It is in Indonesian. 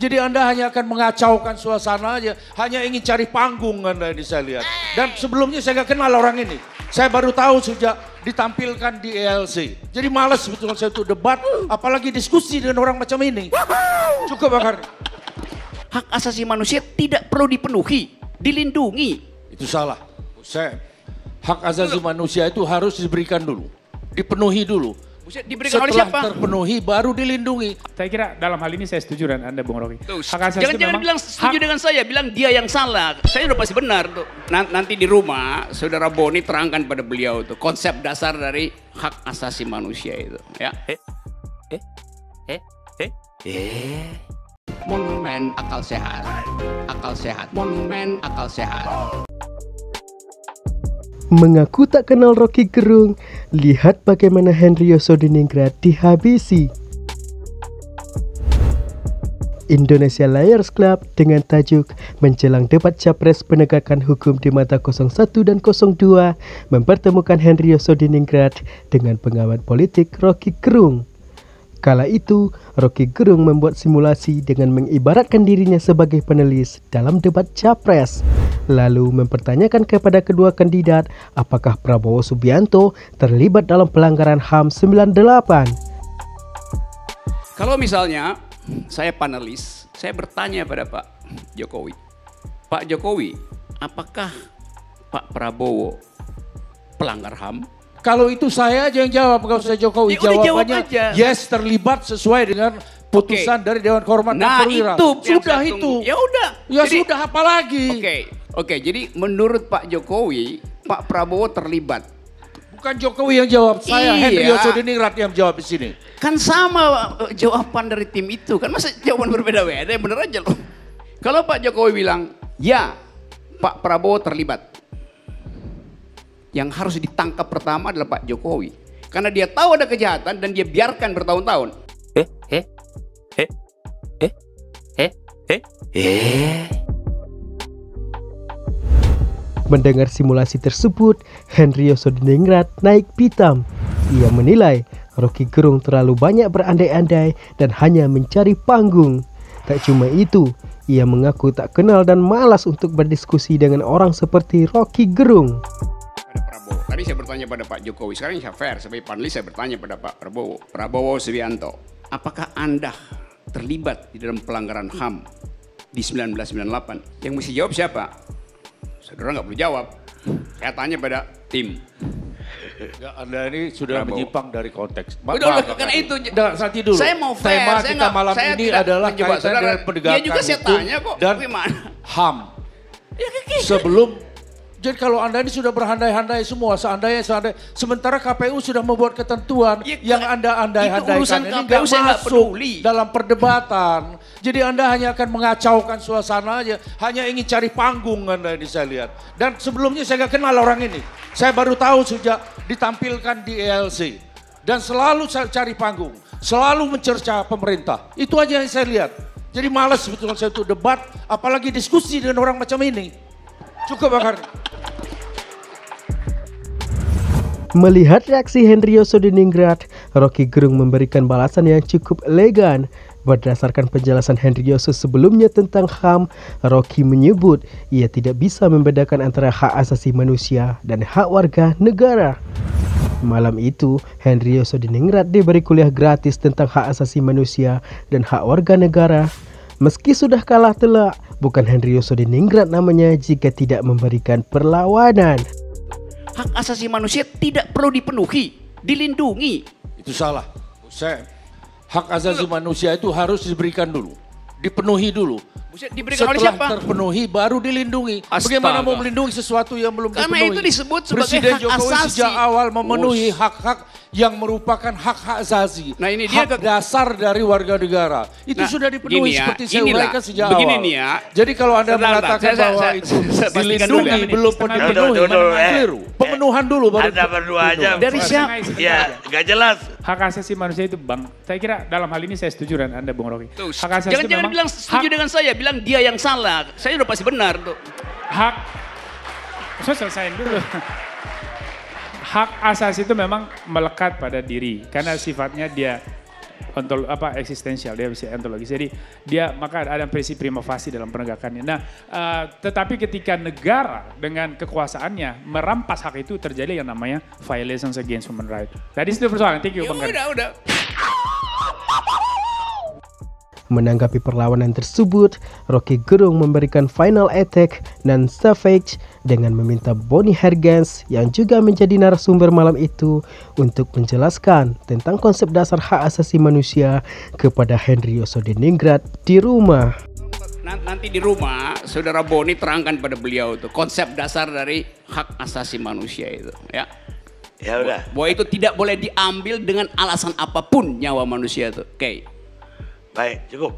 Jadi Anda hanya akan mengacaukan suasana aja, hanya ingin cari panggung Anda ini saya lihat. Dan sebelumnya saya nggak kenal orang ini. Saya baru tahu sejak ditampilkan di ELC. Jadi malas betul saya untuk debat, apalagi diskusi dengan orang macam ini. Cukup Bakar. Hak asasi manusia tidak perlu dipenuhi, dilindungi. Itu salah. Hak asasi manusia itu harus diberikan dulu, dipenuhi dulu. Diberikan oleh Setelah siapa? terpenuhi baru dilindungi. Saya kira dalam hal ini saya setuju dengan Anda Bung Rocky. Jangan bilang setuju dengan saya, bilang dia yang salah. Saya udah pasti benar tuh. Nanti di rumah Saudara Boni terangkan pada beliau tuh konsep dasar dari hak asasi manusia itu, ya. Monumen akal sehat. Akal sehat. Monumen akal sehat. Mengaku tak kenal Rocky Gerung, lihat bagaimana Henry Yosodiningrat dihabisi. Indonesia Liars Club dengan tajuk menjelang debat Capres penegakan hukum di mata 01 dan 02 mempertemukan Henry Yosodiningrat dengan pengamat politik Rocky Gerung. Kala itu, Rocky Gerung membuat simulasi dengan mengibaratkan dirinya sebagai penulis dalam debat Capres. Lalu mempertanyakan kepada kedua kandidat apakah Prabowo Subianto terlibat dalam pelanggaran HAM 98. Kalau misalnya saya panelis, saya bertanya pada Pak Jokowi. Pak Jokowi, apakah Pak Prabowo pelanggar HAM? Kalau itu saya aja yang jawab, kalau saya Jokowi jawabannya yes terlibat sesuai dengan putusan dari Dewan Kehormatan Perwira. Sudah itu. Ya udah. Ya jadi, sudah apa lagi? Oke, jadi menurut Pak Jokowi, Pak Prabowo terlibat. Bukan Jokowi yang jawab, saya Henry Yosodiningrat yang jawab di sini. Kan sama jawaban dari tim itu, kan masa jawaban berbeda-beda, bener aja loh. Kalau Pak Jokowi bilang, ya Pak Prabowo terlibat. Yang harus ditangkap pertama adalah Pak Jokowi. Karena dia tahu ada kejahatan dan dia biarkan bertahun-tahun. Mendengar simulasi tersebut, Henry Yosodiningrat naik pitam. Ia menilai Rocky Gerung terlalu banyak berandai-andai dan hanya mencari panggung. Tak cuma itu, ia mengaku tak kenal dan malas untuk berdiskusi dengan orang seperti Rocky Gerung. Tadi saya bertanya pada Pak Jokowi, sekarang saya fair, sebagai panelis saya bertanya pada Pak Prabowo. Prabowo Subianto, apakah Anda terlibat di dalam pelanggaran HAM di 1998? Yang mesti jawab siapa? Saudara nggak perlu jawab. Saya tanya pada tim. Anda ini sudah menyimpang dari konteks. Udah, karena itu. Nanti dulu. Saya mau fair. Tema kita malam ini adalah kaitan dengan penegakan juga saya hukum tanya kok, dan HAM. Sebelum jadi kalau Anda ini sudah berhandai-handai semua, seandainya. Sementara KPU sudah membuat ketentuan yang Anda andai-handaikan ini nggak masuk dalam perdebatan. Jadi Anda hanya akan mengacaukan suasana aja, hanya ingin cari panggung Anda ini saya lihat. Dan sebelumnya saya nggak kenal orang ini. Saya baru tahu sejak ditampilkan di ELC. Dan selalu cari panggung, selalu mencerca pemerintah. Itu aja yang saya lihat. Jadi malas betul saya untuk debat, apalagi diskusi dengan orang macam ini. Cukup Bakar. Melihat reaksi Henry Yosodiningrat, Rocky Gerung memberikan balasan yang cukup elegan. Berdasarkan penjelasan Henry Yoso sebelumnya tentang HAM, Rocky menyebut ia tidak bisa membedakan antara hak asasi manusia dan hak warga negara. Malam itu, Henry Yosodiningrat diberi kuliah gratis tentang hak asasi manusia dan hak warga negara. Meski sudah kalah telak, bukan Henry Yosodiningrat namanya jika tidak memberikan perlawanan. Hak asasi manusia tidak perlu dipenuhi, dilindungi. Itu salah. Hak asasi manusia itu harus diberikan dulu, dipenuhi dulu. Diberikan oleh Setelah siapa? terpenuhi baru dilindungi. Bagaimana mau melindungi sesuatu yang belum Karena dipenuhi? itu disebut sebagai Presiden hak Jokowi asasi. sejak awal memenuhi hak-hak yang merupakan hak-hak asasi. Nah ini dia hak dasar dari warga negara. Itu sudah dipenuhi seperti saya uraikan sejak awal. Begini nih ya. Jadi kalau Anda mengatakan bahwa itu dilindungi belum dipenuhi, keliru. Pemenuhan dulu baru. Anda berdua aja. Dari siapa? Ya, gak jelas. Hak asasi manusia itu Bang, saya kira dalam hal ini saya setuju dengan Anda Bung Rocky. Jangan bilang setuju dengan saya, bilang dia yang salah. Saya udah pasti benar tuh. Saya selesaiin dulu. Hak asasi itu memang melekat pada diri karena sifatnya dia eksistensial, dia bisa ontologis. Jadi dia maka ada prinsip prima facie dalam penegakannya. Nah, tetapi ketika negara dengan kekuasaannya merampas hak itu terjadi yang namanya violations against human rights. Tadi itu persoalan. Thank you, Bang. Udah. Menanggapi perlawanan tersebut, Rocky Gerung memberikan final attack dan savage dengan meminta Bonnie Hergens yang juga menjadi narasumber malam itu untuk menjelaskan tentang konsep dasar hak asasi manusia kepada Henry Yosodiningrat di rumah. Nanti di rumah, Saudara Boni terangkan pada beliau itu konsep dasar dari hak asasi manusia itu, ya. Ya udah. Bahwa itu tidak boleh diambil dengan alasan apapun nyawa manusia itu. Oke. Baik, cukup.